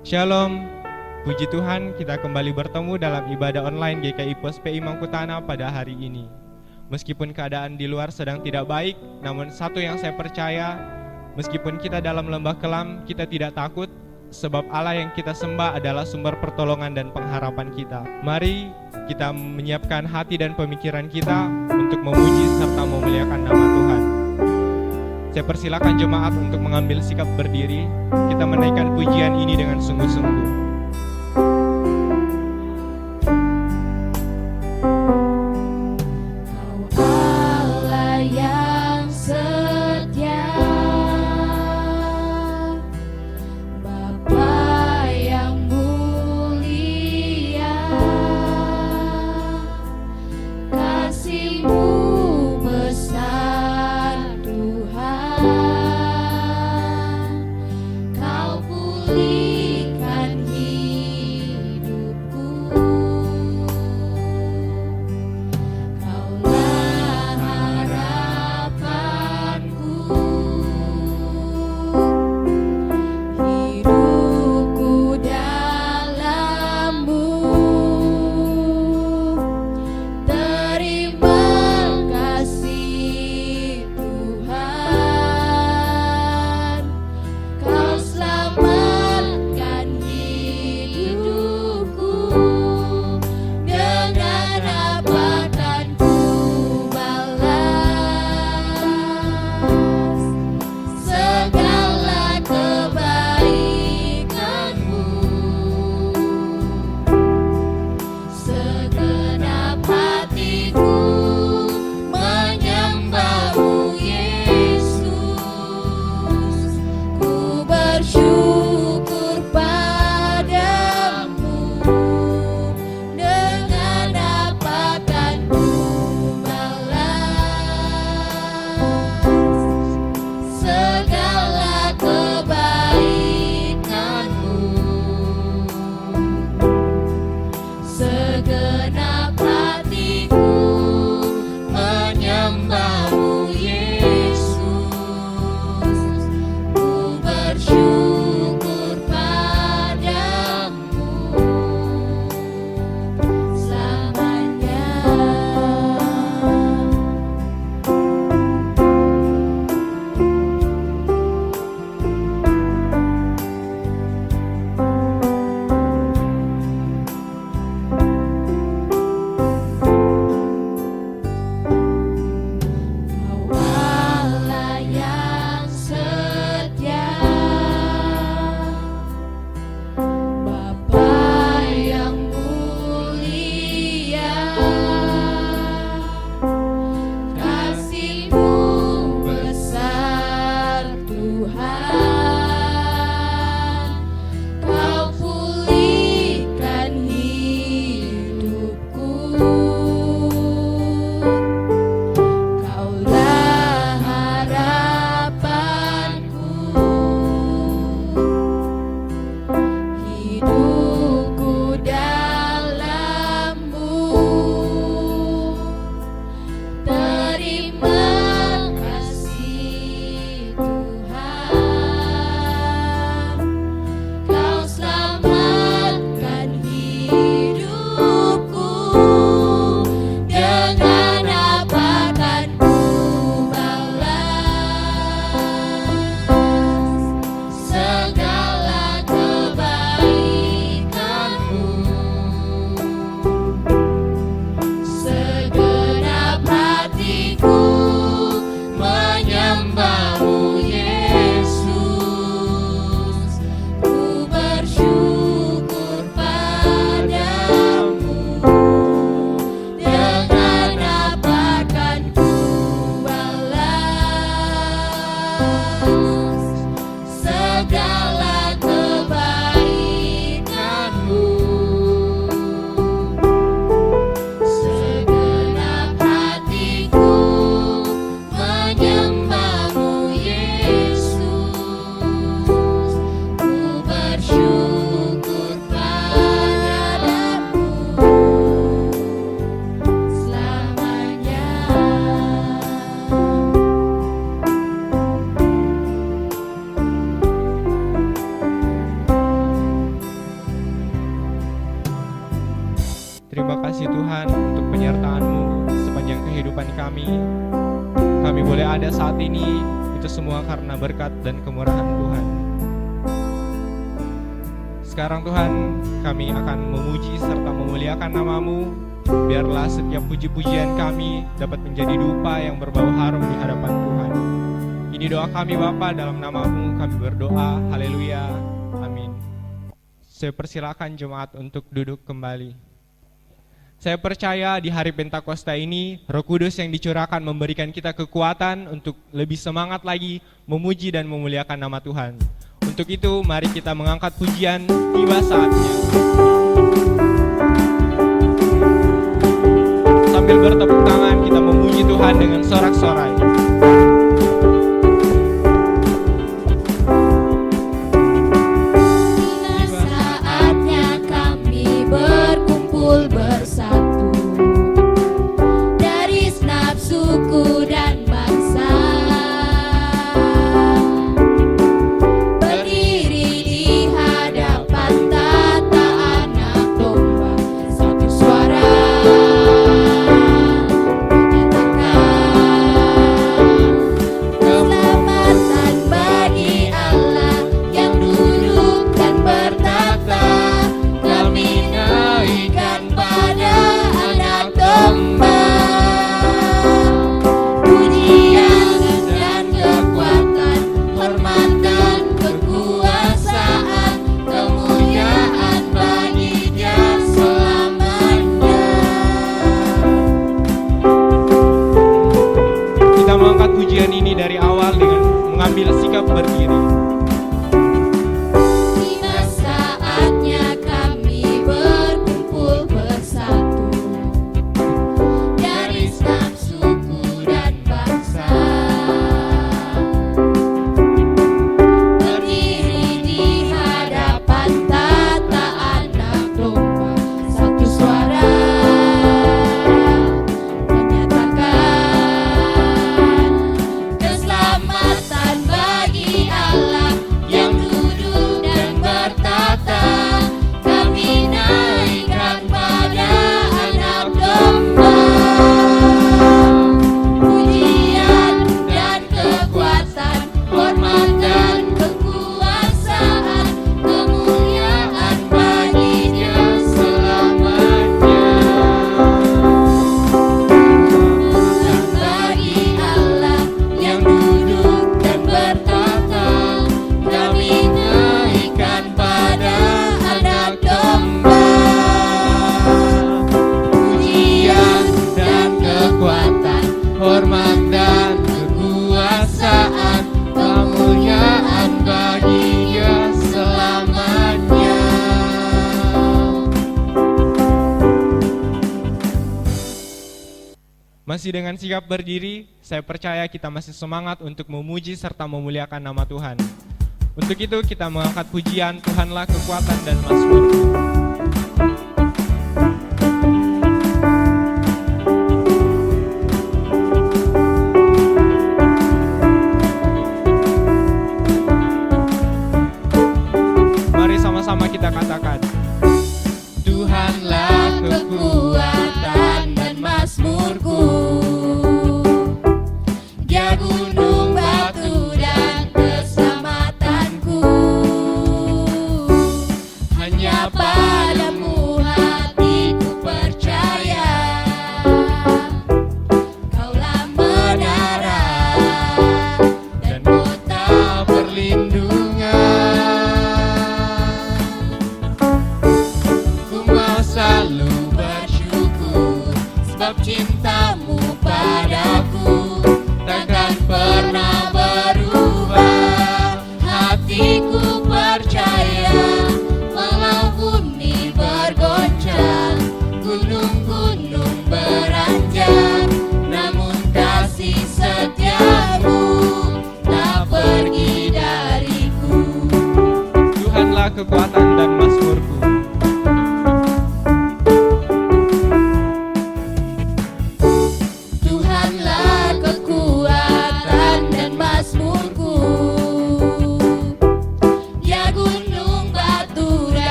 Shalom, puji Tuhan kita kembali bertemu dalam ibadah online GKI POSPI Mangkutana pada hari ini. Meskipun keadaan di luar sedang tidak baik, namun satu yang saya percaya, meskipun kita dalam lembah kelam, kita tidak takut, sebab Allah yang kita sembah adalah sumber pertolongan dan pengharapan kita. Mari kita menyiapkan hati dan pemikiran kita untuk memuji serta memuliakan nama Tuhan. Saya persilakan jemaat untuk mengambil sikap berdiri. Kita menaikkan pujian ini dengan sungguh-sungguh. Kau pulihkan hidup ada saat ini, itu semua karena berkat dan kemurahan Tuhan. Sekarang Tuhan, kami akan memuji serta memuliakan nama-Mu. Biarlah setiap puji-pujian kami dapat menjadi dupa yang berbau harum di hadapan Tuhan. Ini doa kami Bapa, dalam nama-Mu kami berdoa. Haleluya. Amin. Saya persilakan jemaat untuk duduk kembali. Saya percaya di hari Pentakosta ini, Roh Kudus yang dicurahkan memberikan kita kekuatan untuk lebih semangat lagi memuji dan memuliakan nama Tuhan. Untuk itu, mari kita mengangkat pujian, tiba saatnya. Sambil bertepuk tangan, kita memuji Tuhan dengan sorak-sorai. Masih dengan sikap berdiri, saya percaya kita masih semangat untuk memuji serta memuliakan nama Tuhan. Untuk itu kita mengangkat pujian, Tuhanlah kekuatan dan mazmurku. Mari sama-sama kita katakan, Tuhanlah kekuatan dan mazmurku. Dia gunung batu dan keselamatanku. Hanya padamu hatiku percaya. Kaulah menara dan kota perlindungan. Ku mau selalu bersyukur sebab cintamu padaku takkan pernah berubah. Hatiku percaya walau bumi bergoncang, gunung-gunung beranjak, namun kasih setiamu tak pergi dariku. Tuhanlah kekuatan dan mazmurku.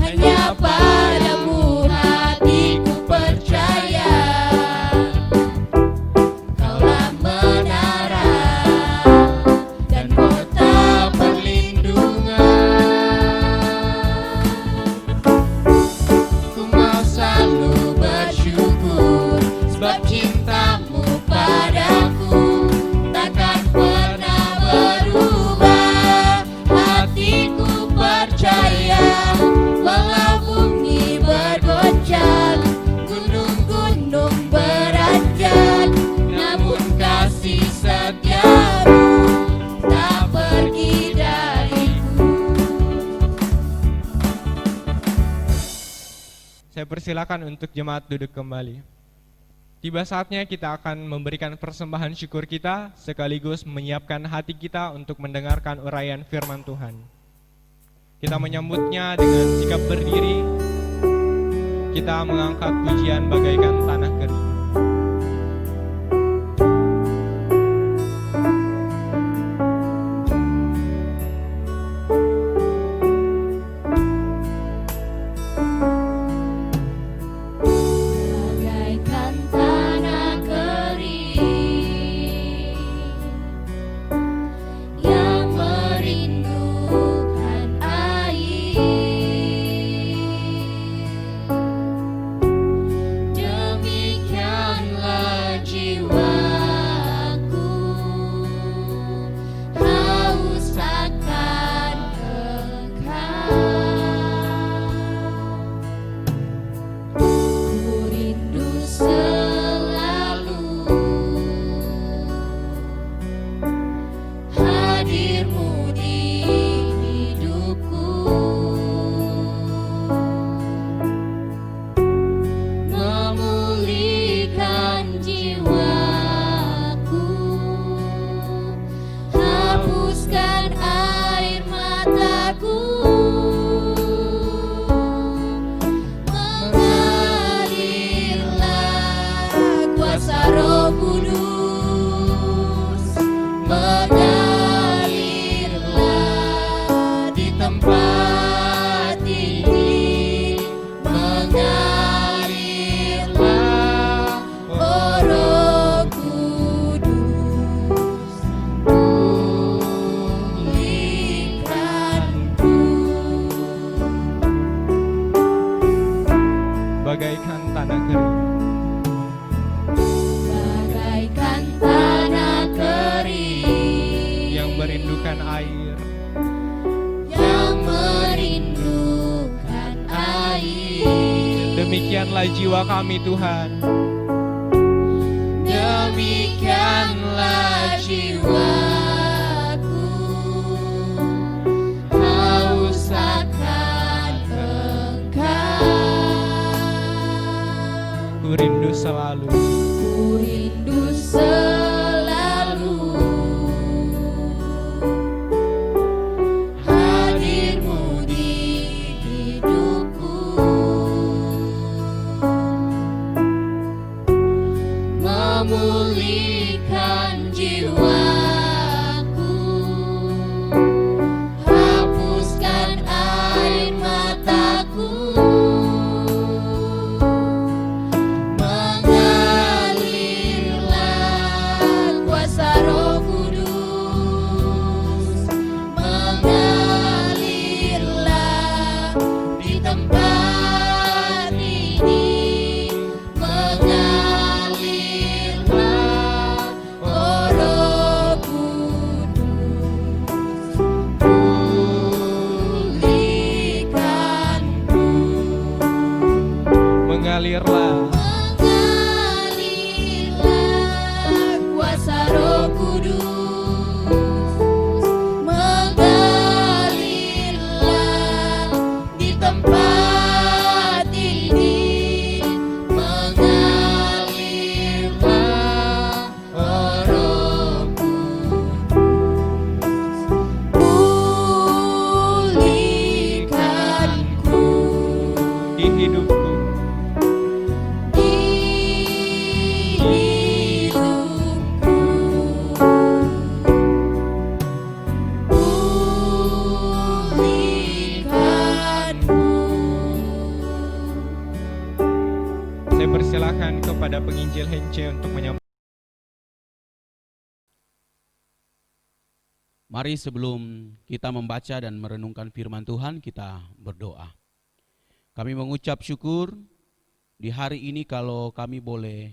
Hanya padamu hatiku percaya. sebab cintamu padaku takkan pernah berubah. Hatiku percaya, walau bumi bergoncang, gunung-gunung beranjak, namun kasih setiamu tak pergi dariku. Saya persilakan untuk jemaat duduk kembali. Tiba saatnya kita akan memberikan persembahan syukur kita sekaligus menyiapkan hati kita untuk mendengarkan uraian firman Tuhan. Kita menyambutnya dengan sikap berdiri. Kita mengangkat pujian bagaikan tanah kering. Bagaikan tanah kering yang merindukan air, demikianlah jiwaku haus akan Engkau. Ku rindu selalu hadirmu di hidupku, memulihkan jiwaku, hapuskan air mataku, mengalirlah kuasa Roh Kudus, mengalirlah di tempat ini, mengalirlah oh Roh Kudus, pulihkanku. Bagaikan tanah kering. Bagaikan tanah kering Yang merindukan air, yang merindukan air, demikianlah jiwa kami Tuhan. demikianlah jiwaku haus akan Engkau. Ku rindu selalu Ku rindu selalu hadirmu di hidupku, memulihkan jiwaku, hapuskan air mataku, mengalirlah kuasa Roh Kudus, mengalirlah di tempat ini, mengalirlah oh Roh Kudus, pulihkanku. mengalirlah Mengalirlah kuasa Roh Kudus, mengalirlah di tempat ini, mengalirlah oh Roh Kudus, pulihkanku. di hidupku. Saya persilakan kepada penginjil Hence untuk menyampaikan. Mari sebelum kita membaca dan merenungkan firman Tuhan, kita berdoa. Kami mengucap syukur di hari ini kalau kami boleh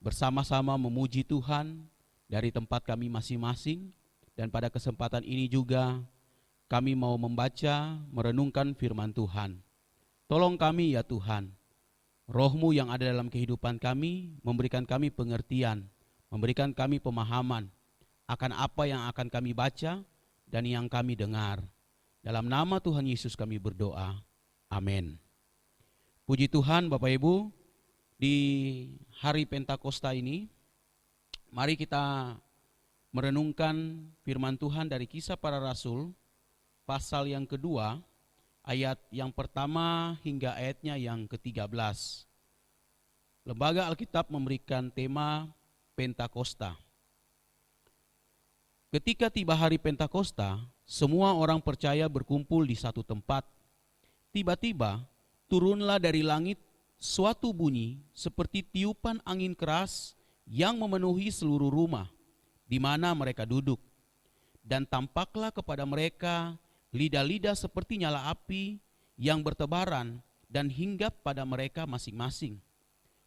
bersama-sama memuji Tuhan dari tempat kami masing-masing. Dan pada kesempatan ini juga kami mau membaca, merenungkan firman Tuhan. Tolong kami ya Tuhan, Roh-Mu yang ada dalam kehidupan kami, memberikan kami pengertian, memberikan kami pemahaman akan apa yang akan kami baca dan yang kami dengar. Dalam nama Tuhan Yesus kami berdoa. Amin. Puji Tuhan Bapak Ibu, di hari Pentakosta ini, mari kita merenungkan firman Tuhan dari Kisah Para Rasul, pasal yang kedua, ayat yang pertama hingga ayatnya yang ke-13. Lembaga Alkitab memberikan tema Pentakosta. Ketika tiba hari Pentakosta, semua orang percaya berkumpul di satu tempat. Tiba-tiba turunlah dari langit suatu bunyi seperti tiupan angin keras yang memenuhi seluruh rumah di mana mereka duduk. Dan tampaklah kepada mereka lidah-lidah seperti nyala api yang bertebaran dan hinggap pada mereka masing-masing.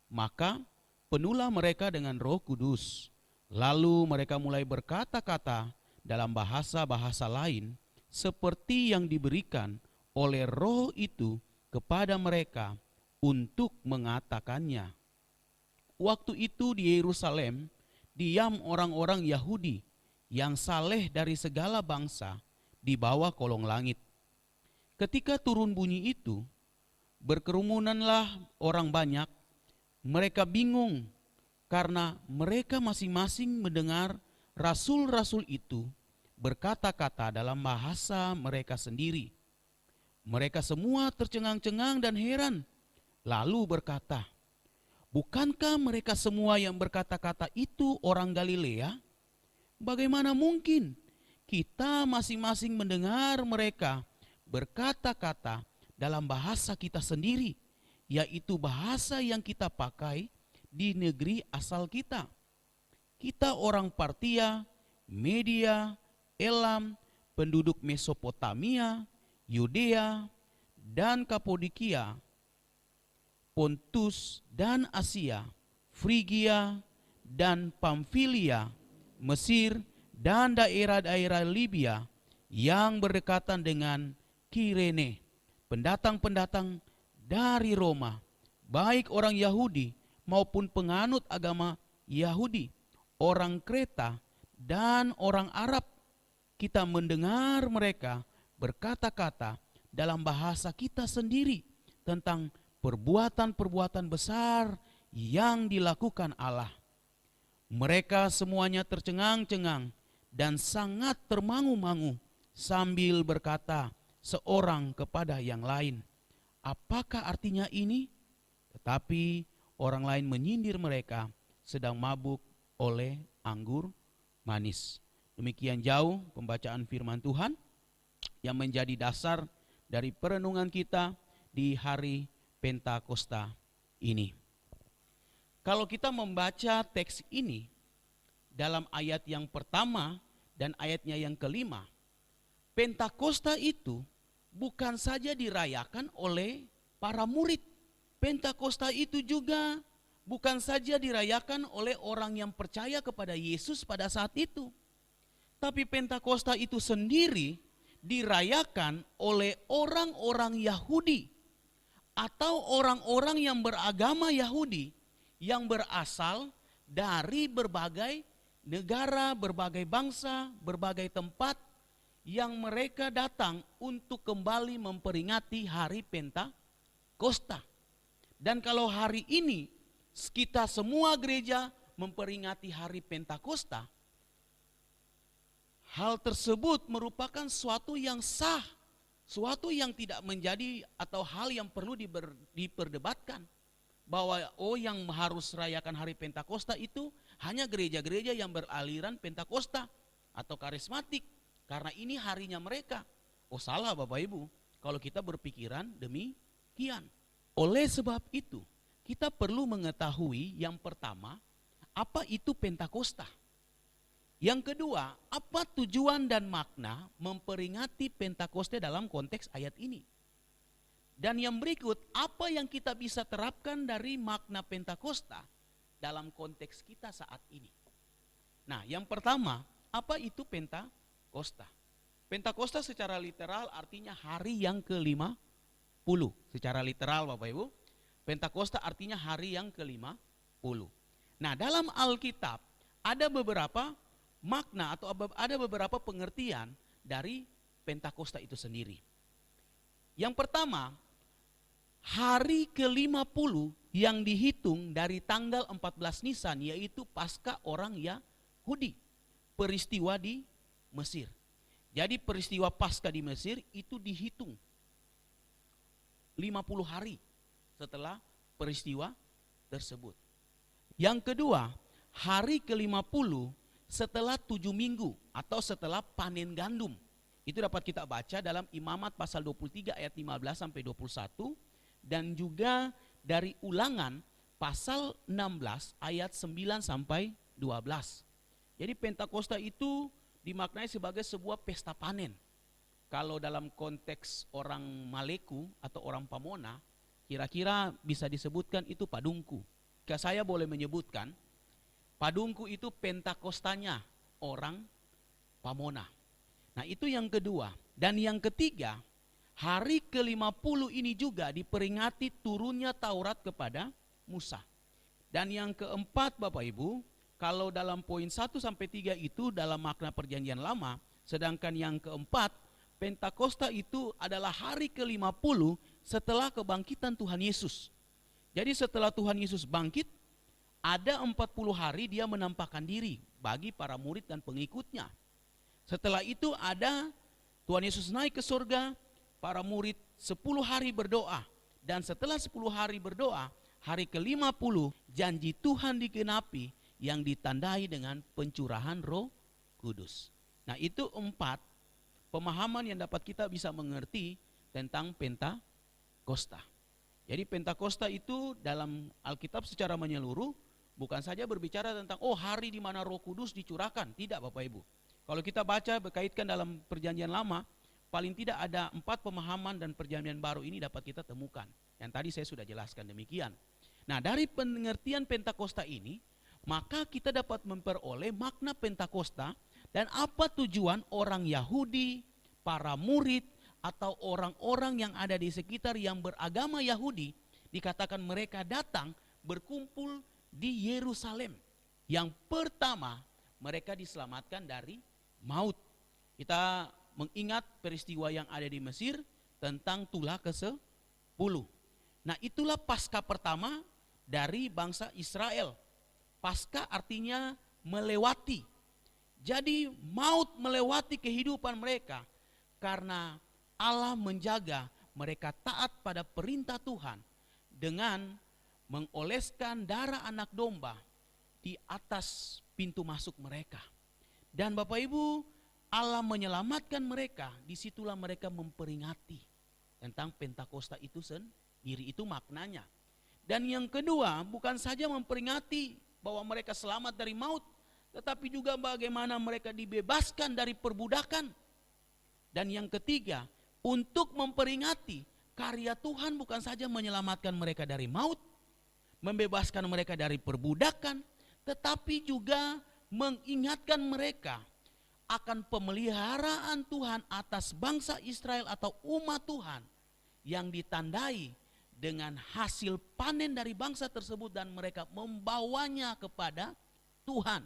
Maka penuhlah mereka dengan Roh Kudus. Lalu mereka mulai berkata-kata dalam bahasa-bahasa lain seperti yang diberikan oleh Roh itu kepada mereka untuk mengatakannya. Waktu itu di Yerusalem diam orang-orang Yahudi yang saleh dari segala bangsa di bawah kolong langit. Ketika turun bunyi itu, berkerumunanlah orang banyak. Mereka bingung karena mereka masing-masing mendengar rasul-rasul itu berkata-kata dalam bahasa mereka sendiri. Mereka semua tercengang-cengang dan heran, lalu berkata, "Bukankah mereka semua yang berkata-kata itu orang Galilea? Bagaimana mungkin kita masing-masing mendengar mereka berkata-kata dalam bahasa kita sendiri, yaitu bahasa yang kita pakai di negeri asal kita? Kita orang Partia, Media, Elam, penduduk Mesopotamia, Yudea dan Kapadokia, Pontus dan Asia, Frigia dan Pamfilia, Mesir dan daerah-daerah Libya yang berdekatan dengan Kirene, pendatang-pendatang dari Roma, baik orang Yahudi maupun penganut agama Yahudi, orang Kreta dan orang Arab. Kita mendengar mereka berkata-kata dalam bahasa kita sendiri tentang perbuatan-perbuatan besar yang dilakukan Allah." Mereka semuanya tercengang-cengang dan sangat termangu-mangu sambil berkata seorang kepada yang lain, "Apakah artinya ini?" Tetapi orang lain menyindir mereka sedang mabuk oleh anggur manis. Demikian jauh pembacaan firman Tuhan yang menjadi dasar dari perenungan kita di hari Pentakosta ini. Kalau kita membaca teks ini dalam ayat yang pertama dan ayatnya yang kelima, Pentakosta itu bukan saja dirayakan oleh para murid. Pentakosta itu juga bukan saja dirayakan oleh orang yang percaya kepada Yesus pada saat itu. Tapi Pentakosta itu sendiri dirayakan oleh orang-orang Yahudi atau orang-orang yang beragama Yahudi yang berasal dari berbagai negara, berbagai bangsa, berbagai tempat yang mereka datang untuk kembali memperingati hari Pentakosta. Dan kalau hari ini kita semua gereja memperingati hari Pentakosta, hal tersebut merupakan suatu yang sah, suatu yang tidak menjadi atau hal yang perlu diperdebatkan. Bahwa yang harus rayakan hari Pentakosta itu hanya gereja-gereja yang beraliran Pentakosta atau karismatik. Karena ini harinya mereka. Oh salah Bapak Ibu, kalau kita berpikiran demikian. Oleh sebab itu, kita perlu mengetahui yang pertama, apa itu Pentakosta. Yang kedua, apa tujuan dan makna memperingati Pentakosta dalam konteks ayat ini. Dan yang berikut, apa yang kita bisa terapkan dari makna Pentakosta dalam konteks kita saat ini. Nah, yang pertama, apa itu Pentakosta? Pentakosta secara literal artinya hari yang ke-50. Secara literal Bapak Ibu, Pentakosta artinya hari yang ke-50. Nah, dalam Alkitab ada beberapa makna atau ada beberapa pengertian dari Pentakosta itu sendiri. Yang pertama, hari ke-50 yang dihitung dari tanggal 14 Nisan, yaitu Paskah orang Yahudi, peristiwa di Mesir. Jadi peristiwa Paskah di Mesir itu dihitung 50 hari setelah peristiwa tersebut. Yang kedua, hari ke-50 setelah 7 minggu atau setelah panen gandum. Itu dapat kita baca dalam Imamat pasal 23 ayat 15 sampai 21 dan juga dari Ulangan pasal 16 ayat 9 sampai 12. Jadi Pentakosta itu dimaknai sebagai sebuah pesta panen. Kalau dalam konteks orang Maleku atau orang Pamona, kira-kira bisa disebutkan itu padungku. Jika saya boleh menyebutkan, padungku itu Pentakostanya orang Pamona. Nah, itu yang kedua. Dan yang ketiga, hari ke-50 ini juga diperingati turunnya Taurat kepada Musa. Dan yang keempat Bapak Ibu, kalau dalam poin 1 sampai 3 itu dalam makna perjanjian lama, sedangkan yang keempat, Pentakosta itu adalah hari ke-50 setelah kebangkitan Tuhan Yesus. Jadi setelah Tuhan Yesus bangkit, ada 40 hari dia menampakkan diri bagi para murid dan pengikutnya. Setelah itu ada Tuhan Yesus naik ke surga, para murid 10 hari berdoa. Dan setelah 10 hari berdoa, hari ke-50 janji Tuhan digenapi yang ditandai dengan pencurahan Roh Kudus. Nah, itu 4 pemahaman yang dapat kita bisa mengerti tentang Pentakosta. Jadi Pentakosta itu dalam Alkitab secara menyeluruh bukan saja berbicara tentang hari di mana Roh Kudus dicurahkan, tidak Bapak Ibu. Kalau kita baca berkaitkan dalam perjanjian lama, paling tidak ada 4 pemahaman dan perjanjian baru ini dapat kita temukan. Yang tadi saya sudah jelaskan demikian. Nah, dari pengertian Pentakosta ini, maka kita dapat memperoleh makna Pentakosta dan apa tujuan orang Yahudi, para murid, atau orang-orang yang ada di sekitar yang beragama Yahudi, dikatakan mereka datang berkumpul di Yerusalem. Yang pertama, mereka diselamatkan dari maut. Kita mengingat peristiwa yang ada di Mesir tentang tulah ke-10. Nah, itulah Paskah pertama dari bangsa Israel. Paskah artinya melewati. Jadi maut melewati kehidupan mereka karena Allah menjaga mereka taat pada perintah Tuhan dengan mengoleskan darah anak domba di atas pintu masuk mereka. Dan Bapak Ibu, Allah menyelamatkan mereka, disitulah mereka memperingati tentang Pentakosta itu sendiri, itu maknanya. Dan yang kedua, bukan saja memperingati bahwa mereka selamat dari maut, tetapi juga bagaimana mereka dibebaskan dari perbudakan. Dan yang ketiga, untuk memperingati karya Tuhan bukan saja menyelamatkan mereka dari maut, membebaskan mereka dari perbudakan, tetapi juga mengingatkan mereka akan pemeliharaan Tuhan atas bangsa Israel atau umat Tuhan yang ditandai dengan hasil panen dari bangsa tersebut dan mereka membawanya kepada Tuhan.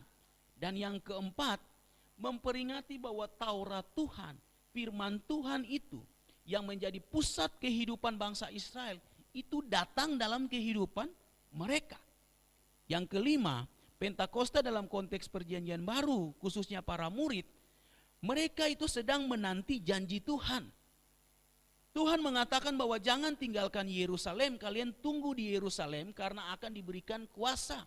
Dan yang keempat, memperingati bahwa Taurat Tuhan, firman Tuhan itu yang menjadi pusat kehidupan bangsa Israel itu datang dalam kehidupan mereka. Yang kelima, Pentakosta dalam konteks perjanjian baru, khususnya para murid, mereka itu sedang menanti janji Tuhan. Tuhan mengatakan bahwa jangan tinggalkan Yerusalem, kalian tunggu di Yerusalem karena akan diberikan kuasa.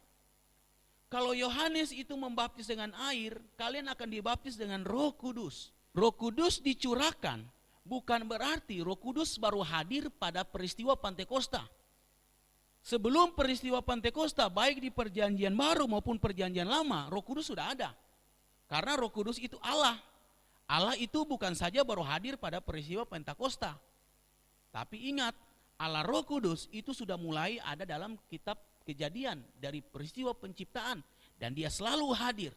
Kalau Yohanes itu membaptis dengan air, kalian akan dibaptis dengan Roh Kudus. Roh Kudus dicurahkan, bukan berarti Roh Kudus baru hadir pada peristiwa Pentakosta. Sebelum peristiwa Pentakosta, baik di perjanjian baru maupun perjanjian lama, Roh Kudus sudah ada. Karena Roh Kudus itu Allah. Allah itu bukan saja baru hadir pada peristiwa Pentakosta. Tapi ingat, Allah Roh Kudus itu sudah mulai ada dalam kitab kejadian, dari peristiwa penciptaan, dan dia selalu hadir.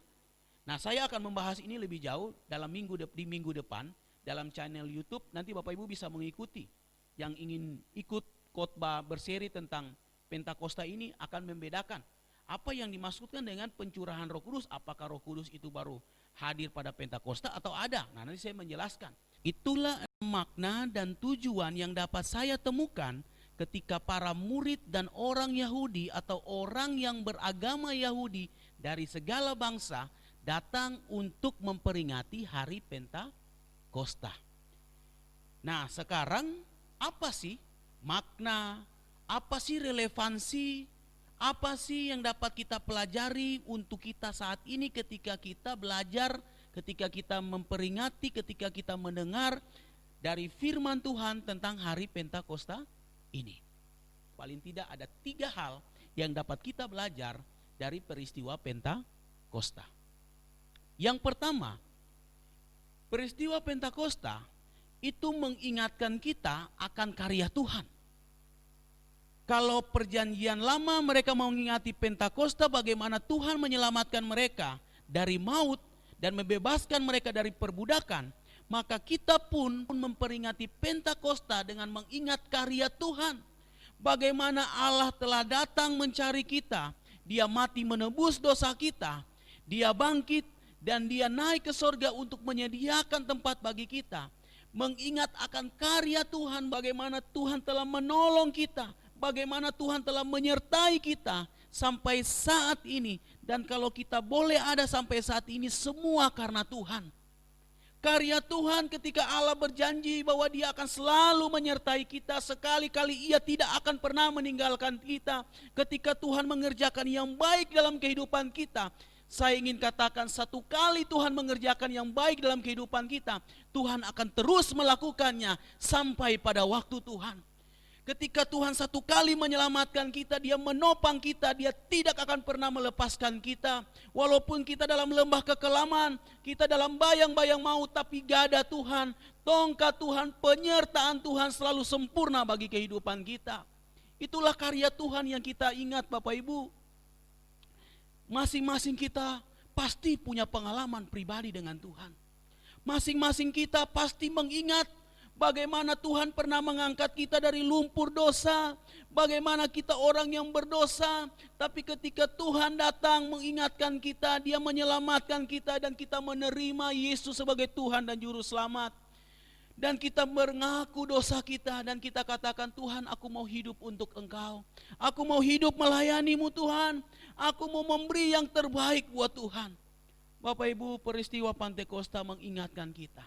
Nah, saya akan membahas ini lebih jauh dalam di minggu depan dalam channel YouTube. Nanti Bapak Ibu bisa mengikuti. Yang ingin ikut khotbah berseri tentang Pentakosta ini akan membedakan apa yang dimaksudkan dengan pencurahan Roh Kudus. Apakah Roh Kudus itu baru hadir pada Pentakosta atau ada? Nah, nanti saya menjelaskan. Itulah makna dan tujuan yang dapat saya temukan ketika para murid dan orang Yahudi atau orang yang beragama Yahudi dari segala bangsa datang untuk memperingati hari Pentakosta. Nah, sekarang apa sih makna, apa sih relevansi, apa sih yang dapat kita pelajari untuk kita saat ini ketika kita belajar, ketika kita memperingati, ketika kita mendengar dari firman Tuhan tentang hari Pentakosta ini. Paling tidak ada 3 hal yang dapat kita belajar dari peristiwa Pentakosta. Yang pertama, peristiwa Pentakosta itu mengingatkan kita akan karya Tuhan. Kalau perjanjian lama mereka mengingati Pentakosta bagaimana Tuhan menyelamatkan mereka dari maut dan membebaskan mereka dari perbudakan, maka kita pun memperingati Pentakosta dengan mengingat karya Tuhan. Bagaimana Allah telah datang mencari kita, Dia mati menebus dosa kita, Dia bangkit dan Dia naik ke sorga untuk menyediakan tempat bagi kita. Mengingat akan karya Tuhan, bagaimana Tuhan telah menolong kita, bagaimana Tuhan telah menyertai kita sampai saat ini. Dan kalau kita boleh ada sampai saat ini, semua karena Tuhan. Karya Tuhan ketika Allah berjanji bahwa Dia akan selalu menyertai kita, sekali-kali Ia tidak akan pernah meninggalkan kita. Ketika Tuhan mengerjakan yang baik dalam kehidupan kita, saya ingin katakan, satu kali Tuhan mengerjakan yang baik dalam kehidupan kita, Tuhan akan terus melakukannya sampai pada waktu Tuhan. Ketika Tuhan satu kali menyelamatkan kita, Dia menopang kita, Dia tidak akan pernah melepaskan kita. Walaupun kita dalam lembah kekelaman, kita dalam bayang-bayang maut, tapi gada Tuhan, tongkat Tuhan, penyertaan Tuhan selalu sempurna bagi kehidupan kita. Itulah karya Tuhan yang kita ingat Bapak Ibu. Masing-masing kita pasti punya pengalaman pribadi dengan Tuhan. Masing-masing kita pasti mengingat bagaimana Tuhan pernah mengangkat kita dari lumpur dosa. Bagaimana kita orang yang berdosa, tapi ketika Tuhan datang mengingatkan kita, Dia menyelamatkan kita dan kita menerima Yesus sebagai Tuhan dan Juru Selamat. Dan kita mengaku dosa kita dan kita katakan, Tuhan, aku mau hidup untuk Engkau. Aku mau hidup melayani-Mu Tuhan. Aku mau memberi yang terbaik buat Tuhan. Bapak Ibu, peristiwa Pentakosta mengingatkan kita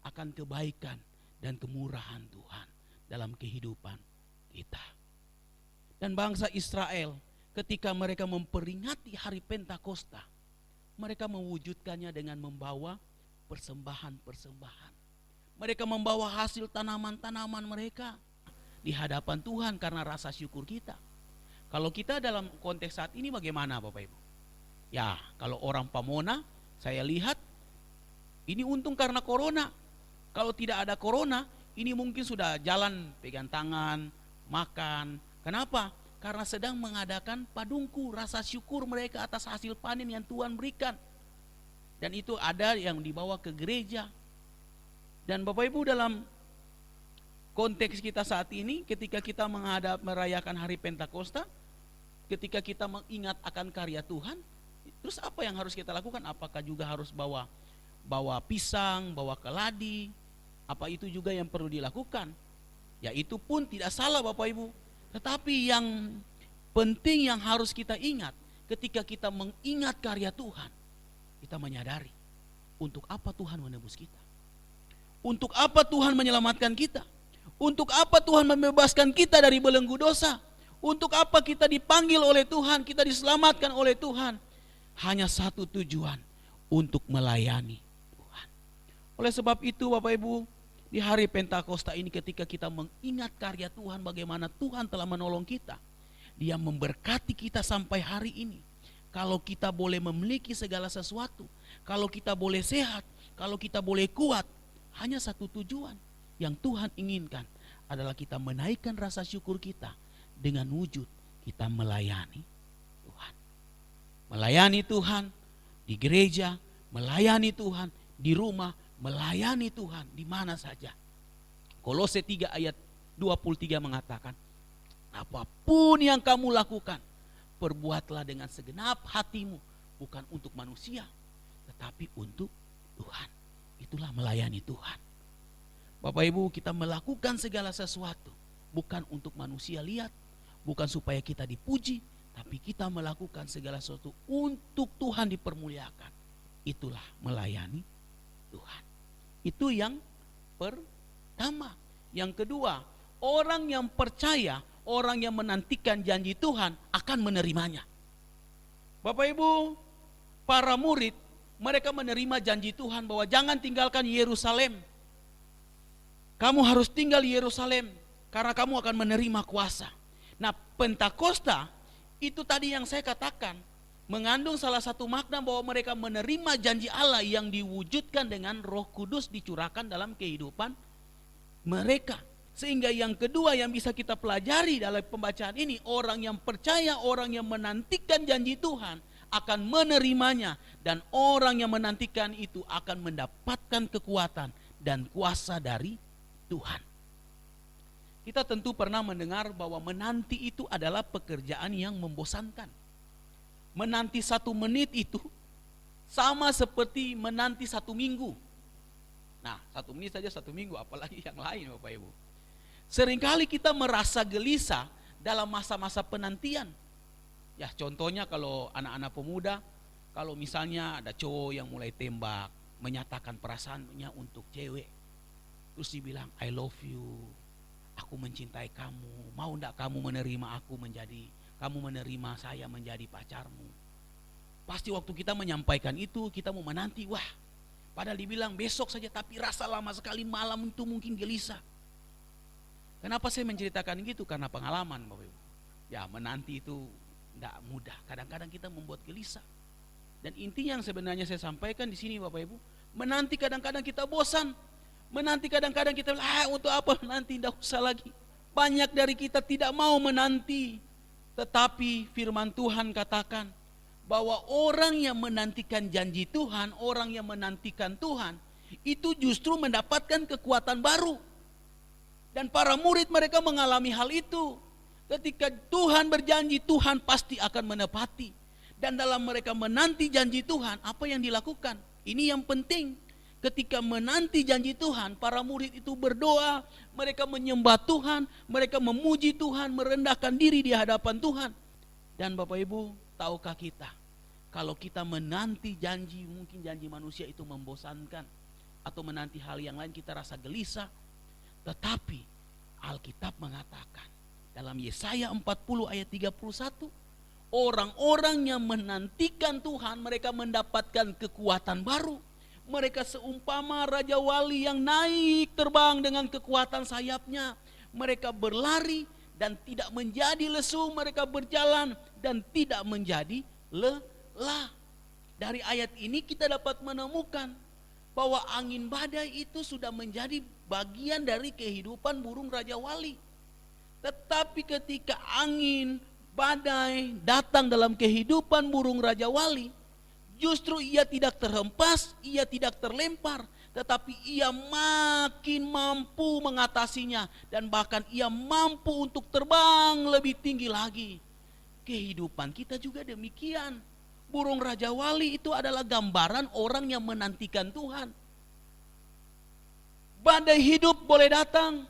akan kebaikan dan kemurahan Tuhan dalam kehidupan kita. Dan bangsa Israel ketika mereka memperingati hari Pentakosta, mereka mewujudkannya dengan membawa persembahan-persembahan. Mereka membawa hasil tanaman-tanaman mereka di hadapan Tuhan karena rasa syukur kita. Kalau kita dalam konteks saat ini bagaimana Bapak Ibu? Ya, kalau orang Pamona, saya lihat ini untung karena corona. Kalau tidak ada corona, ini mungkin sudah jalan pegang tangan, makan. Kenapa? Karena sedang mengadakan padungku, rasa syukur mereka atas hasil panen yang Tuhan berikan. Dan itu ada yang dibawa ke gereja. Dan Bapak Ibu, dalam konteks kita saat ini, ketika kita merayakan hari Pentakosta, ketika kita mengingat akan karya Tuhan, terus apa yang harus kita lakukan? Apakah juga harus bawa pisang, bawa keladi? Apa itu juga yang perlu dilakukan? Ya, itu pun tidak salah Bapak Ibu. Tetapi yang penting yang harus kita ingat, ketika kita mengingat karya Tuhan, kita menyadari untuk apa Tuhan menebus kita. Untuk apa Tuhan menyelamatkan kita? Untuk apa Tuhan membebaskan kita dari belenggu dosa? Untuk apa kita dipanggil oleh Tuhan, kita diselamatkan oleh Tuhan? Hanya satu tujuan, untuk melayani Tuhan. Oleh sebab itu Bapak Ibu, di hari Pentakosta ini ketika kita mengingat karya Tuhan, bagaimana Tuhan telah menolong kita, Dia memberkati kita sampai hari ini. Kalau kita boleh memiliki segala sesuatu, kalau kita boleh sehat, kalau kita boleh kuat, hanya satu tujuan yang Tuhan inginkan adalah kita menaikkan rasa syukur kita dengan wujud kita melayani Tuhan. Melayani Tuhan di gereja, melayani Tuhan di rumah, melayani Tuhan di mana saja. Kolose 3 ayat 23 mengatakan, apapun yang kamu lakukan, perbuatlah dengan segenap hatimu, bukan untuk manusia, tetapi untuk Tuhan. Itulah melayani Tuhan. Bapak Ibu, kita melakukan segala sesuatu bukan untuk manusia lihat, bukan supaya kita dipuji, tapi kita melakukan segala sesuatu untuk Tuhan dipermuliakan. Itulah melayani Tuhan. Itu yang pertama. Yang kedua, orang yang percaya, orang yang menantikan janji Tuhan akan menerimanya. Bapak Ibu, para murid, mereka menerima janji Tuhan bahwa jangan tinggalkan Yerusalem. Kamu harus tinggal di Yerusalem karena kamu akan menerima kuasa. Nah, Pentakosta itu tadi yang saya katakan mengandung salah satu makna bahwa mereka menerima janji Allah yang diwujudkan dengan Roh Kudus dicurahkan dalam kehidupan mereka. Sehingga yang kedua yang bisa kita pelajari dalam pembacaan ini, orang yang percaya, orang yang menantikan janji Tuhan akan menerimanya, dan orang yang menantikan itu akan mendapatkan kekuatan dan kuasa dari Tuhan. Kita tentu pernah mendengar bahwa menanti itu adalah pekerjaan yang membosankan. Menanti 1 menit itu sama seperti menanti 1 minggu. Nah, 1 menit saja 1 minggu, apalagi yang lain Bapak Ibu. Seringkali kita merasa gelisah dalam masa-masa penantian. Ya, contohnya kalau anak-anak pemuda, kalau misalnya ada cowok yang mulai tembak, menyatakan perasaannya untuk cewek, terus dibilang I love you, aku mencintai kamu, mau enggak kamu menerima aku menjadi, kamu menerima saya menjadi pacarmu. Pasti waktu kita menyampaikan itu, kita mau menanti, wah padahal dibilang besok saja, tapi rasa lama sekali, malam itu mungkin gelisah. Kenapa saya menceritakan gitu? Karena pengalaman Bapak Ibu. Ya, menanti itu enggak mudah, kadang-kadang kita membuat gelisah. Dan intinya yang sebenarnya saya sampaikan di sini Bapak Ibu, menanti kadang-kadang kita bosan. Menanti kadang-kadang kita bilang, untuk apa nanti, tidak usah lagi. Banyak dari kita tidak mau menanti. Tetapi firman Tuhan katakan bahwa orang yang menantikan janji Tuhan, orang yang menantikan Tuhan, itu justru mendapatkan kekuatan baru. Dan para murid mereka mengalami hal itu. Ketika Tuhan berjanji, Tuhan pasti akan menepati. Dan dalam mereka menanti janji Tuhan, apa yang dilakukan? Ini yang penting. Ketika menanti janji Tuhan, para murid itu berdoa, mereka menyembah Tuhan, mereka memuji Tuhan, merendahkan diri di hadapan Tuhan. Dan Bapak Ibu, tahukah kita, kalau kita menanti janji, mungkin janji manusia itu membosankan, atau menanti hal yang lain kita rasa gelisah. Tetapi Alkitab mengatakan dalam Yesaya 40 ayat 31, orang-orang yang menantikan Tuhan, mereka mendapatkan kekuatan baru. Mereka seumpama Raja Wali yang naik terbang dengan kekuatan sayapnya. Mereka berlari dan tidak menjadi lesu, mereka berjalan dan tidak menjadi lelah. Dari ayat ini kita dapat menemukan bahwa angin badai itu sudah menjadi bagian dari kehidupan burung Raja Wali. Tetapi ketika angin badai datang dalam kehidupan burung Raja Wali, justru ia tidak terhempas, ia tidak terlempar, tetapi ia makin mampu mengatasinya, dan bahkan ia mampu untuk terbang lebih tinggi lagi. Kehidupan kita juga demikian. Burung Raja Wali itu adalah gambaran orang yang menantikan Tuhan. Badai hidup boleh datang,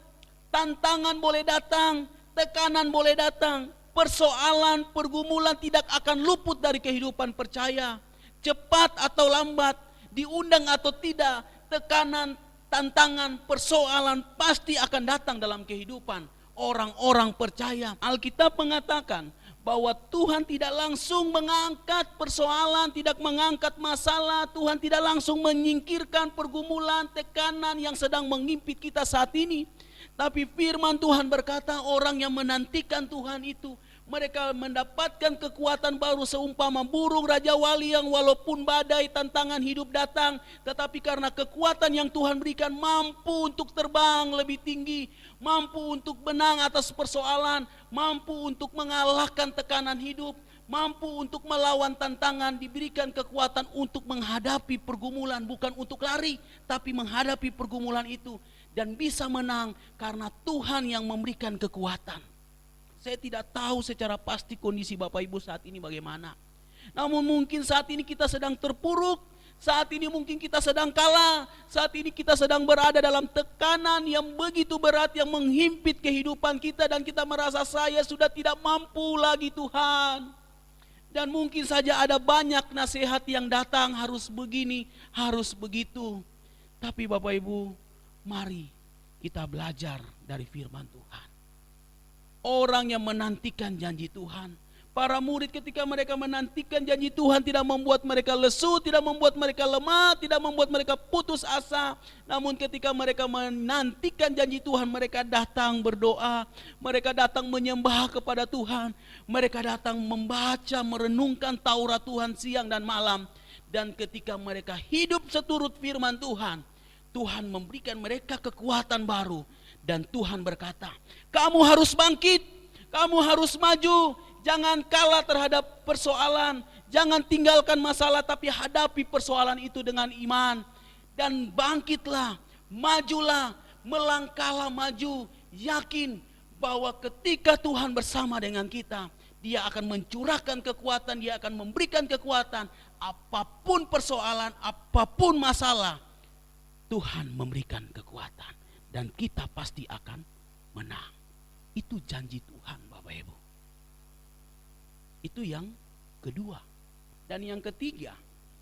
tantangan boleh datang, tekanan boleh datang, persoalan, pergumulan tidak akan luput dari kehidupan percaya. Cepat atau lambat, diundang atau tidak, tekanan, tantangan, persoalan pasti akan datang dalam kehidupan orang-orang percaya. Alkitab mengatakan bahwa Tuhan tidak langsung mengangkat persoalan, tidak mengangkat masalah. Tuhan tidak langsung menyingkirkan pergumulan, tekanan yang sedang mengimpit kita saat ini. Tapi firman Tuhan berkata, orang yang menantikan Tuhan itu Mereka mendapatkan kekuatan baru seumpama burung Raja Wali yang walaupun badai tantangan hidup datang, tetapi karena kekuatan yang Tuhan berikan mampu untuk terbang lebih tinggi, mampu untuk menang atas persoalan, mampu untuk mengalahkan tekanan hidup, mampu untuk melawan tantangan, diberikan kekuatan untuk menghadapi pergumulan, bukan untuk lari, tapi menghadapi pergumulan itu. Dan bisa menang karena Tuhan yang memberikan kekuatan. Saya tidak tahu secara pasti kondisi Bapak Ibu saat ini bagaimana. Namun mungkin saat ini kita sedang terpuruk, saat ini mungkin kita sedang kalah, saat ini kita sedang berada dalam tekanan yang begitu berat yang menghimpit kehidupan kita dan kita merasa saya sudah tidak mampu lagi Tuhan. Dan mungkin saja ada banyak nasihat yang datang, harus begini, harus begitu. Tapi Bapak Ibu, mari kita belajar dari firman Tuhan. Orang yang menantikan janji Tuhan, para murid ketika mereka menantikan janji Tuhan tidak membuat mereka lesu, tidak membuat mereka lemah, tidak membuat mereka putus asa. Namun ketika mereka menantikan janji Tuhan, mereka datang berdoa, mereka datang menyembah kepada Tuhan, mereka datang membaca, merenungkan Taurat Tuhan siang dan malam. Dan ketika mereka hidup seturut firman Tuhan, Tuhan memberikan mereka kekuatan baru. Dan Tuhan berkata, kamu harus bangkit, kamu harus maju, jangan kalah terhadap persoalan, jangan tinggalkan masalah tapi hadapi persoalan itu dengan iman. Dan bangkitlah, majulah, melangkahlah maju, yakin bahwa ketika Tuhan bersama dengan kita, Dia akan mencurahkan kekuatan, Dia akan memberikan kekuatan, apapun persoalan, apapun masalah, Tuhan memberikan kekuatan. Dan kita pasti akan menang. Itu janji Tuhan Bapak Ibu. Itu yang kedua. Dan yang ketiga,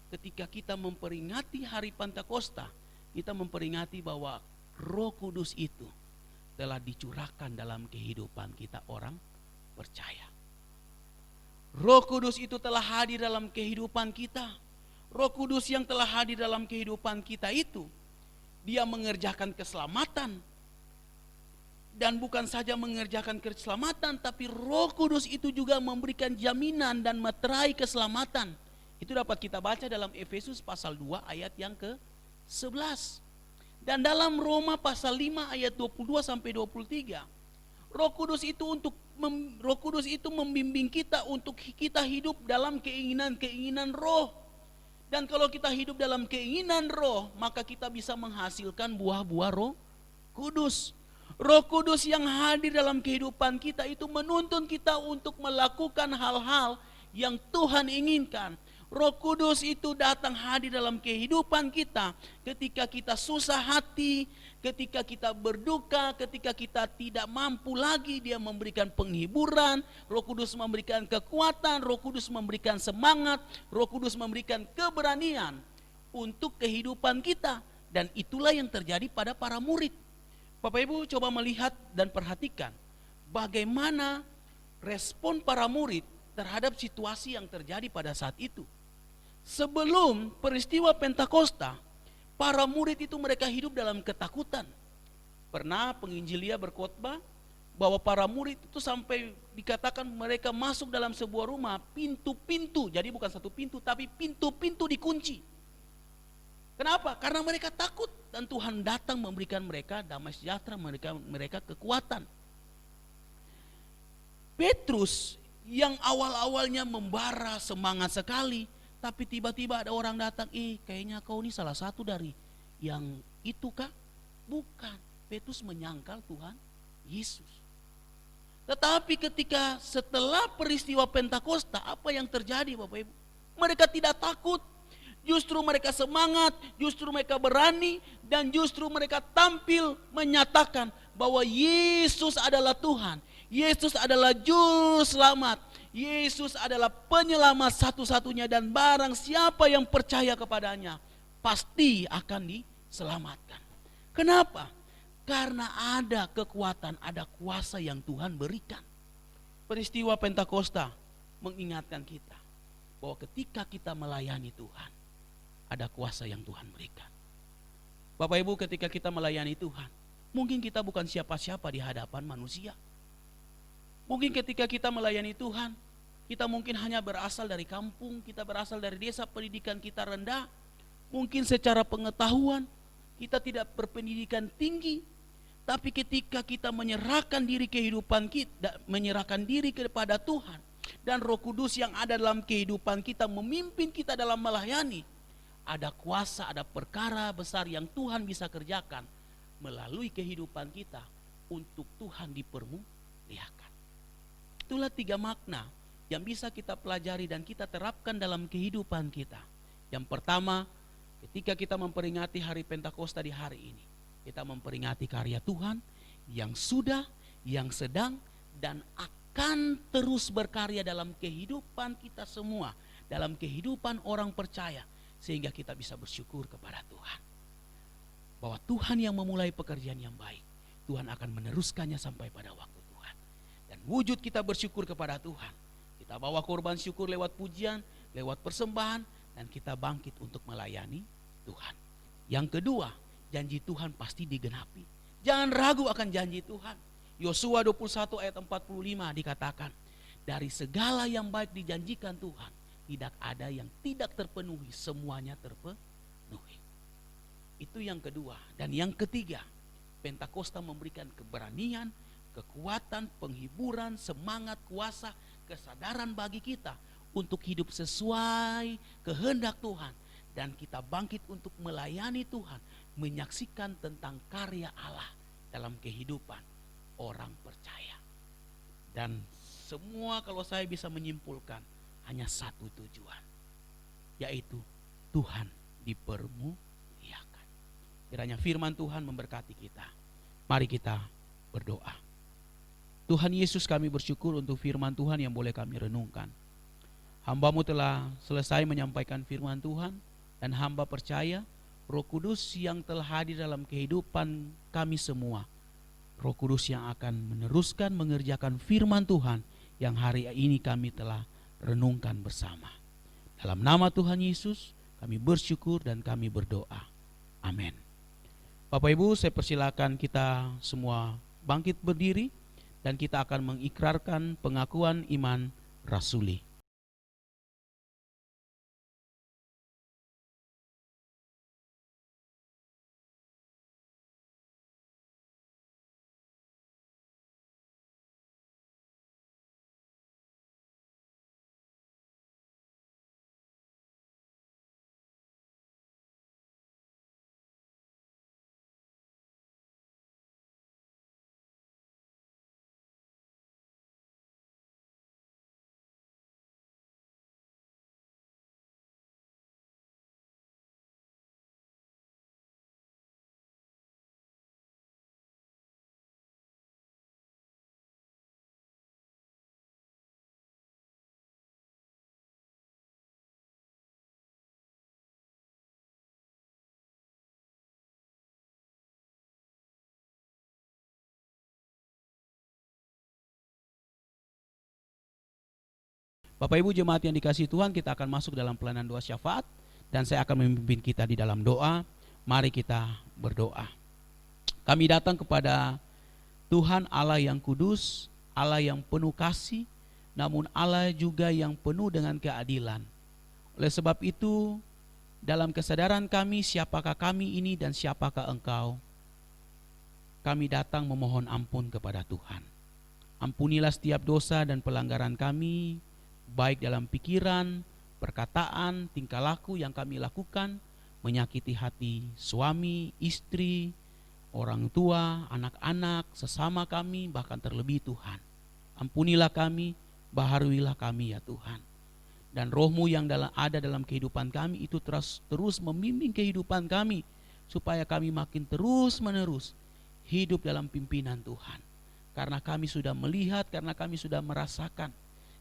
ketika kita memperingati hari Pentakosta, kita memperingati bahwa Roh Kudus itu telah dicurahkan dalam kehidupan kita orang percaya. Roh Kudus itu telah hadir dalam kehidupan kita. Roh Kudus yang telah hadir dalam kehidupan kita itu, Dia mengerjakan keselamatan. Dan bukan saja mengerjakan keselamatan, tapi Roh Kudus itu juga memberikan jaminan dan materai keselamatan. Itu dapat kita baca dalam Efesus pasal 2 ayat yang ke-11. Dan dalam Roma pasal 5 ayat 22 sampai 23. Roh Kudus itu membimbing kita untuk kita hidup dalam keinginan-keinginan roh. Dan kalau kita hidup dalam keinginan roh, maka kita bisa menghasilkan buah-buah Roh Kudus. Roh Kudus yang hadir dalam kehidupan kita itu menuntun kita untuk melakukan hal-hal yang Tuhan inginkan. Roh Kudus itu datang hadir dalam kehidupan kita ketika kita susah hati, ketika kita berduka, ketika kita tidak mampu lagi, Dia memberikan penghiburan. Roh Kudus memberikan kekuatan, Roh Kudus memberikan semangat, Roh Kudus memberikan keberanian untuk kehidupan kita. Dan itulah yang terjadi pada para murid. Bapak Ibu coba melihat dan perhatikan bagaimana respon para murid terhadap situasi yang terjadi pada saat itu. Sebelum peristiwa Pentakosta, para murid itu mereka hidup dalam ketakutan. Pernah penginjilia berkhotbah bahwa para murid itu sampai dikatakan mereka masuk dalam sebuah rumah, pintu-pintu, jadi bukan satu pintu tapi pintu-pintu dikunci. Kenapa? Karena mereka takut dan Tuhan datang memberikan mereka damai sejahtera, mereka kekuatan. Petrus yang awal-awalnya membara semangat sekali, tapi tiba-tiba ada orang datang, kayaknya kau ini salah satu dari yang itu kah? Bukan. Petrus menyangkal Tuhan Yesus. Tetapi ketika setelah peristiwa Pentakosta, apa yang terjadi Bapak Ibu? Mereka tidak takut, justru mereka semangat, justru mereka berani, dan justru mereka tampil menyatakan bahwa Yesus adalah Tuhan. Yesus adalah juru selamat. Yesus adalah penyelamat satu-satunya, dan barang siapa yang percaya kepadanya pasti akan diselamatkan. Kenapa? Karena ada kekuatan, ada kuasa yang Tuhan berikan. Peristiwa Pentakosta mengingatkan kita bahwa ketika kita melayani Tuhan, ada kuasa yang Tuhan berikan. Bapak Ibu, ketika kita melayani Tuhan, mungkin kita bukan siapa-siapa di hadapan manusia. Mungkin ketika kita melayani Tuhan, kita mungkin hanya berasal dari kampung, kita berasal dari desa, pendidikan kita rendah. Mungkin secara pengetahuan kita tidak berpendidikan tinggi, tapi ketika kita menyerahkan diri kehidupan kita, menyerahkan diri kepada Tuhan, dan Roh Kudus yang ada dalam kehidupan kita memimpin kita dalam melayani, ada kuasa, ada perkara besar yang Tuhan bisa kerjakan melalui kehidupan kita untuk Tuhan dipermuliakan. Itulah 3 makna yang bisa kita pelajari dan kita terapkan dalam kehidupan kita. Yang pertama, ketika kita memperingati hari Pentakosta di hari ini, kita memperingati karya Tuhan yang sudah, yang sedang, dan akan terus berkarya dalam kehidupan kita semua, dalam kehidupan orang percaya, sehingga kita bisa bersyukur kepada Tuhan. Bahwa Tuhan yang memulai pekerjaan yang baik, Tuhan akan meneruskannya sampai pada waktu Tuhan. Dan wujud kita bersyukur kepada Tuhan, kita bawa korban syukur lewat pujian, lewat persembahan, dan kita bangkit untuk melayani Tuhan. Yang kedua, janji Tuhan pasti digenapi. Jangan ragu akan janji Tuhan. Yosua 21 ayat 45 dikatakan, dari segala yang baik dijanjikan Tuhan, tidak ada yang tidak terpenuhi, semuanya terpenuhi. Itu yang kedua. Dan yang ketiga, Pentakosta memberikan keberanian, kekuatan, penghiburan, semangat, kuasa, kesadaran bagi kita untuk hidup sesuai kehendak Tuhan. Dan kita bangkit untuk melayani Tuhan, menyaksikan tentang karya Allah dalam kehidupan orang percaya. Dan semua kalau saya bisa menyimpulkan, hanya satu tujuan, yaitu Tuhan dipermuliakan. Kiranya firman Tuhan memberkati kita. Mari kita berdoa. Tuhan Yesus, kami bersyukur untuk firman Tuhan yang boleh kami renungkan. Hamba-Mu telah selesai menyampaikan firman Tuhan, dan hamba percaya Roh Kudus yang telah hadir dalam kehidupan kami semua, Roh Kudus yang akan meneruskan mengerjakan firman Tuhan yang hari ini kami telah renungkan bersama. Dalam nama Tuhan Yesus kami bersyukur dan kami berdoa. Amin. Bapak Ibu, saya persilakan kita semua bangkit berdiri dan kita akan mengikrarkan pengakuan iman rasuli. Bapak Ibu jemaat yang dikasihi Tuhan, kita akan masuk dalam pelayanan doa syafaat dan saya akan memimpin kita di dalam doa. Mari kita berdoa. Kami datang kepada Tuhan Allah yang kudus, Allah yang penuh kasih, namun Allah juga yang penuh dengan keadilan. Oleh sebab itu, dalam kesadaran kami siapakah kami ini dan siapakah Engkau, kami datang memohon ampun kepada Tuhan. Ampunilah setiap dosa dan pelanggaran kami, baik dalam pikiran, perkataan, tingkah laku yang kami lakukan, menyakiti hati suami, istri, orang tua, anak-anak, sesama kami, bahkan terlebih Tuhan. Ampunilah kami, baharuilah kami ya Tuhan. Dan Roh-Mu yang ada dalam kehidupan kami itu terus membimbing kehidupan kami, supaya kami makin terus menerus hidup dalam pimpinan Tuhan. Karena kami sudah melihat, karena kami sudah merasakan,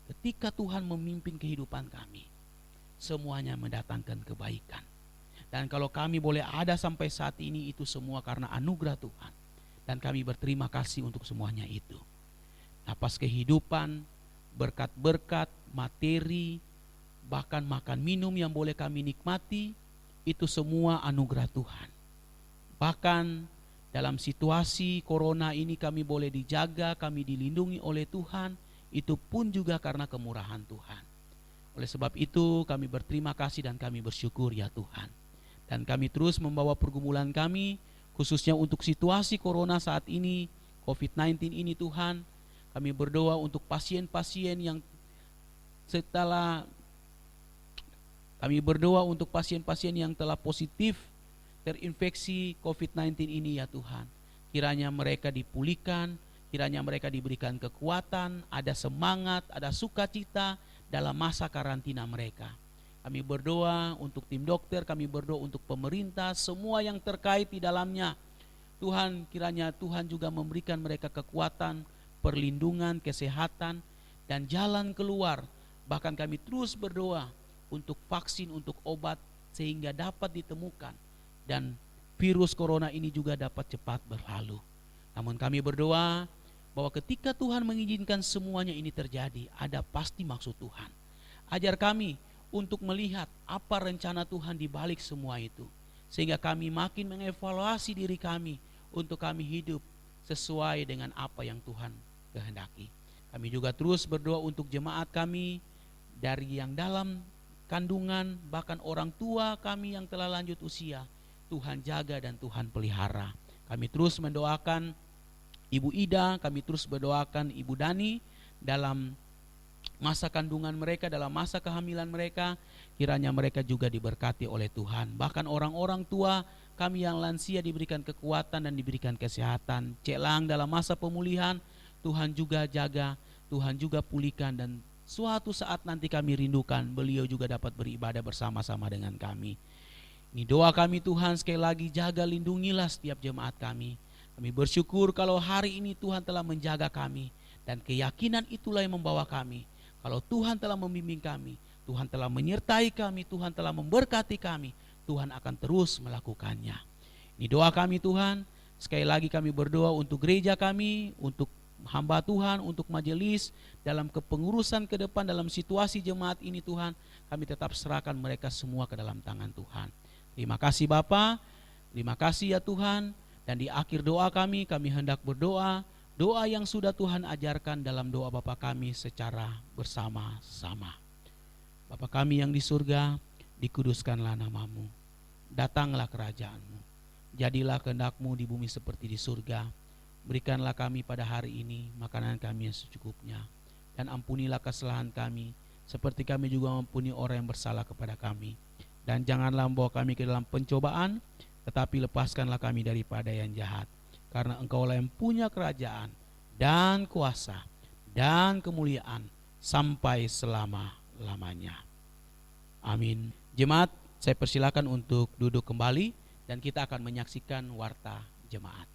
ketika Tuhan memimpin kehidupan kami, semuanya mendatangkan kebaikan. Dan kalau kami boleh ada sampai saat ini, itu semua karena anugerah Tuhan. Dan kami berterima kasih untuk semuanya itu. Napas kehidupan, berkat-berkat, materi, bahkan makan minum yang boleh kami nikmati, itu semua anugerah Tuhan. Bahkan dalam situasi corona ini kami boleh dijaga, kami dilindungi oleh Tuhan, itu pun juga karena kemurahan Tuhan. Oleh sebab itu kami berterima kasih dan kami bersyukur ya Tuhan. Dan kami terus membawa pergumulan kami, khususnya untuk situasi corona saat ini, COVID-19 ini Tuhan. Kami berdoa untuk pasien-pasien yang telah positif terinfeksi COVID-19 ini ya Tuhan. Kiranya mereka dipulihkan, kiranya mereka diberikan kekuatan, ada semangat, ada sukacita dalam masa karantina mereka. Kami berdoa untuk tim dokter, kami berdoa untuk pemerintah, semua yang terkait di dalamnya. Tuhan, kiranya Tuhan juga memberikan mereka kekuatan, perlindungan, kesehatan, dan jalan keluar. Bahkan kami terus berdoa untuk vaksin, untuk obat, sehingga dapat ditemukan. Dan virus corona ini juga dapat cepat berlalu. Namun kami berdoa bahwa ketika Tuhan mengizinkan semuanya ini terjadi, ada pasti maksud Tuhan. Ajar kami untuk melihat apa rencana Tuhan di balik semua itu. Sehingga kami makin mengevaluasi diri kami untuk kami hidup sesuai dengan apa yang Tuhan kehendaki. Kami juga terus berdoa untuk jemaat kami dari yang dalam kandungan, bahkan orang tua kami yang telah lanjut usia. Tuhan jaga dan Tuhan pelihara. Kami terus mendoakan Ibu Ida, kami terus berdoakan Ibu Dani dalam masa kandungan mereka, dalam masa kehamilan mereka. Kiranya mereka juga diberkati oleh Tuhan. Bahkan orang-orang tua kami yang lansia diberikan kekuatan dan diberikan kesehatan. Celang dalam masa pemulihan, Tuhan juga jaga, Tuhan juga pulihkan, dan suatu saat nanti kami rindukan beliau juga dapat beribadah bersama-sama dengan kami. Ini doa kami Tuhan, sekali lagi jaga lindungilah setiap jemaat kami. Kami bersyukur kalau hari ini Tuhan telah menjaga kami, dan keyakinan itulah yang membawa kami. Kalau Tuhan telah membimbing kami, Tuhan telah menyertai kami, Tuhan telah memberkati kami, Tuhan akan terus melakukannya. Ini doa kami Tuhan. Sekali lagi kami berdoa untuk gereja kami, untuk hamba Tuhan, untuk majelis, dalam kepengurusan ke depan, dalam situasi jemaat ini Tuhan, kami tetap serahkan mereka semua ke dalam tangan Tuhan. Terima kasih Bapa, terima kasih ya Tuhan. Dan di akhir doa kami hendak berdoa, doa yang sudah Tuhan ajarkan dalam doa Bapa kami secara bersama-sama. Bapa kami yang di surga, dikuduskanlah namamu, datanglah kerajaanmu, jadilah kehendak-Mu di bumi seperti di surga. Berikanlah kami pada hari ini makanan kami yang secukupnya, dan ampunilah kesalahan kami, seperti kami juga mengampuni orang yang bersalah kepada kami. Dan janganlah membawa kami ke dalam pencobaan, tetapi lepaskanlah kami daripada yang jahat. Karena Engkaulah yang punya kerajaan, dan kuasa, dan kemuliaan, sampai selama-lamanya. Amin. Jemaat, saya persilakan untuk duduk kembali, dan kita akan menyaksikan warta jemaat.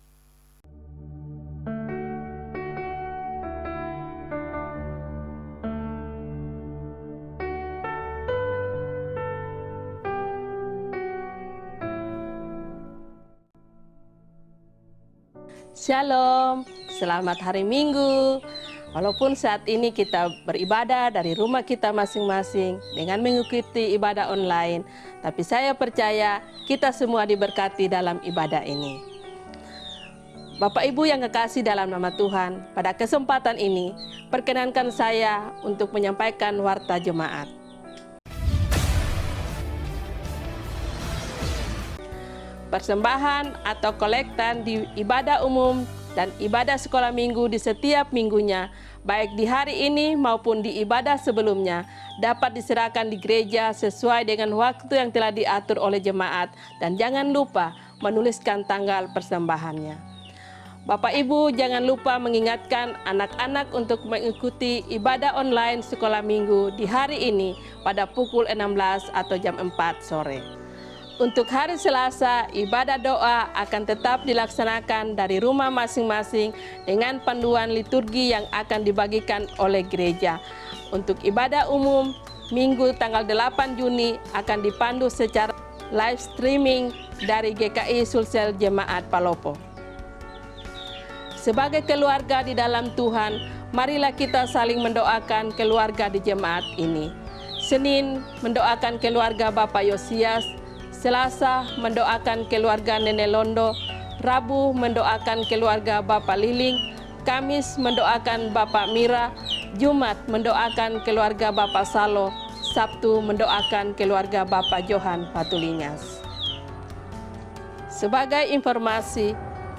Shalom, selamat hari Minggu. Walaupun saat ini kita beribadah dari rumah kita masing-masing dengan mengikuti ibadah online, tapi saya percaya kita semua diberkati dalam ibadah ini. Bapak Ibu yang kekasih dalam nama Tuhan, pada kesempatan ini perkenankan saya untuk menyampaikan warta jemaat. Persembahan atau kolektan di ibadah umum dan ibadah sekolah minggu di setiap minggunya, baik di hari ini maupun di ibadah sebelumnya, dapat diserahkan di gereja sesuai dengan waktu yang telah diatur oleh jemaat, dan jangan lupa menuliskan tanggal persembahannya. Bapak Ibu jangan lupa mengingatkan anak-anak untuk mengikuti ibadah online sekolah minggu di hari ini pada pukul 16 atau jam 4 sore. Untuk hari Selasa, ibadah doa akan tetap dilaksanakan dari rumah masing-masing dengan panduan liturgi yang akan dibagikan oleh gereja. Untuk ibadah umum, Minggu tanggal 8 Juni akan dipandu secara live streaming dari GKI Sulsel Jemaat Palopo. Sebagai keluarga di dalam Tuhan, marilah kita saling mendoakan keluarga di jemaat ini. Senin mendoakan keluarga Bapak Yosias, Selasa mendoakan keluarga Nenek Londo, Rabu mendoakan keluarga Bapak Liling, Kamis mendoakan Bapak Mira, Jumat mendoakan keluarga Bapak Salo, Sabtu mendoakan keluarga Bapak Johan Patulingas. Sebagai informasi,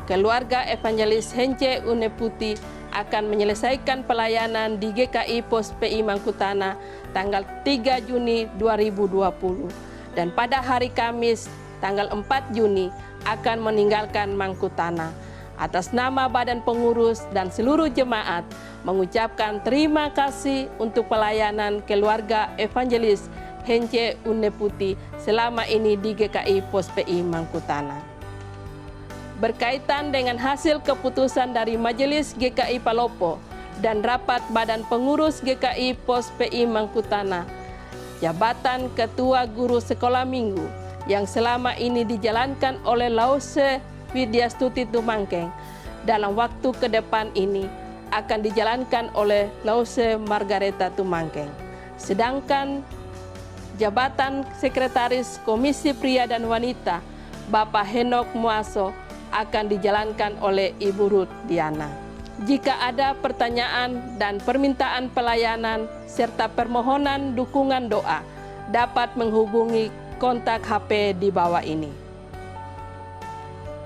keluarga Evangelis Hence Uneputi akan menyelesaikan pelayanan di GKI Pos PI Mangkutana tanggal 3 Juni 2020 dan pada hari Kamis tanggal 4 Juni akan meninggalkan Mangkutana. Atas nama Badan Pengurus dan seluruh jemaat mengucapkan terima kasih untuk pelayanan keluarga Evangelis Hence Uneputi selama ini di GKI Pos PI Mangkutana. Berkaitan dengan hasil keputusan dari Majelis GKI Palopo dan rapat Badan Pengurus GKI Pos PI Mangkutana, jabatan Ketua Guru Sekolah Minggu yang selama ini dijalankan oleh Lause Widyastuti Tumangkeng dalam waktu ke depan ini akan dijalankan oleh Lause Margareta Tumangkeng. Sedangkan jabatan Sekretaris Komisi Pria dan Wanita Bapak Henok Muaso akan dijalankan oleh Ibu Ruth Diana. Jika ada pertanyaan dan permintaan pelayanan serta permohonan dukungan doa, dapat menghubungi kontak HP di bawah ini.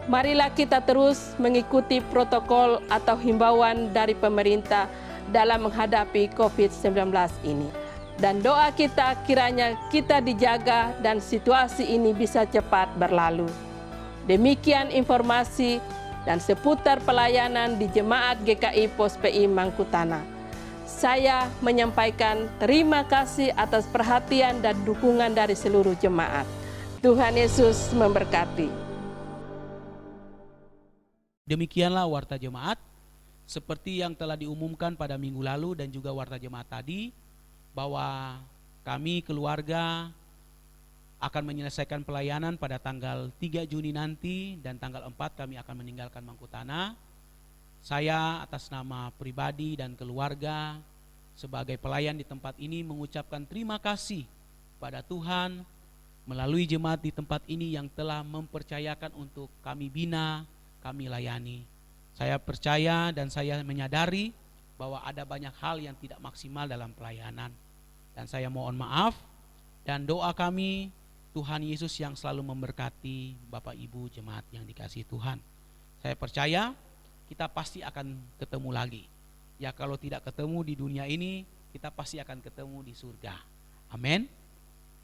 Marilah kita terus mengikuti protokol atau himbauan dari pemerintah dalam menghadapi COVID-19 ini. Dan doa kita kiranya kita dijaga dan situasi ini bisa cepat berlalu. Demikian informasi dan seputar pelayanan di Jemaat GKI Pos PI Mangkutana. Saya menyampaikan terima kasih atas perhatian dan dukungan dari seluruh jemaat. Tuhan Yesus memberkati. Demikianlah warta jemaat, seperti yang telah diumumkan pada minggu lalu dan juga warta jemaat tadi, bahwa kami keluarga akan menyelesaikan pelayanan pada tanggal 3 Juni nanti dan tanggal 4 kami akan meninggalkan Mangkutana. Saya atas nama pribadi dan keluarga sebagai pelayan di tempat ini mengucapkan terima kasih pada Tuhan melalui jemaat di tempat ini yang telah mempercayakan untuk kami bina, kami layani. Saya percaya dan saya menyadari bahwa ada banyak hal yang tidak maksimal dalam pelayanan. Dan saya mohon maaf dan doa kami Tuhan Yesus yang selalu memberkati Bapak Ibu jemaat yang dikasihi Tuhan. Saya percaya kita pasti akan ketemu lagi. Ya kalau tidak ketemu di dunia ini, kita pasti akan ketemu di surga. Amin.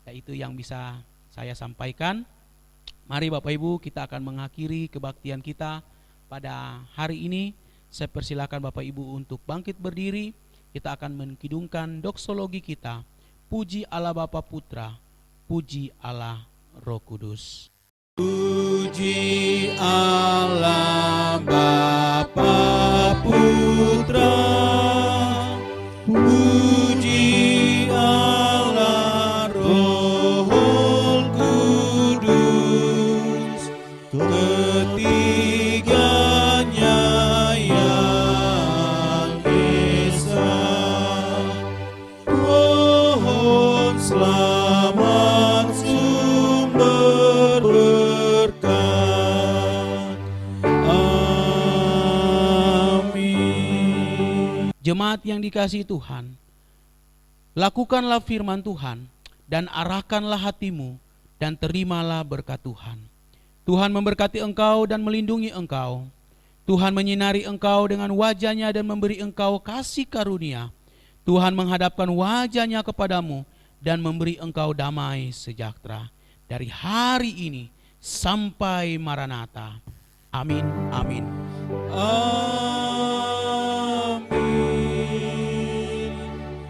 Ya itu yang bisa saya sampaikan. Mari Bapak Ibu kita akan mengakhiri kebaktian kita pada hari ini. Saya persilakan Bapak Ibu untuk bangkit berdiri. Kita akan menkidungkan doksologi kita. Puji Allah Bapa Putra, puji Allah Roh Kudus. Puji Allah Bapa Putra, puji Allah Roh Kudus, ketiganya yang esa. Pohon selamat sumber berkat. Amin. Jemaat yang dikasihi Tuhan, lakukanlah firman Tuhan dan arahkanlah hatimu dan terimalah berkat Tuhan. Tuhan memberkati engkau dan melindungi engkau. Tuhan menyinari engkau dengan wajahnya dan memberi engkau kasih karunia. Tuhan menghadapkan wajahnya kepadamu dan memberi engkau damai sejahtera dari hari ini sampai Maranatha. Amin, amin. Amin.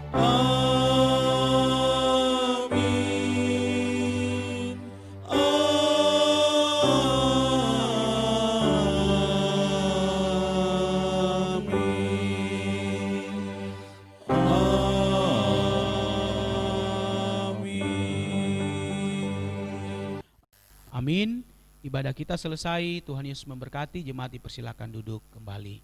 Amin. Amin. Ibadah kita selesai. Tuhan Yesus memberkati. Jemaat dipersilakan duduk kembali.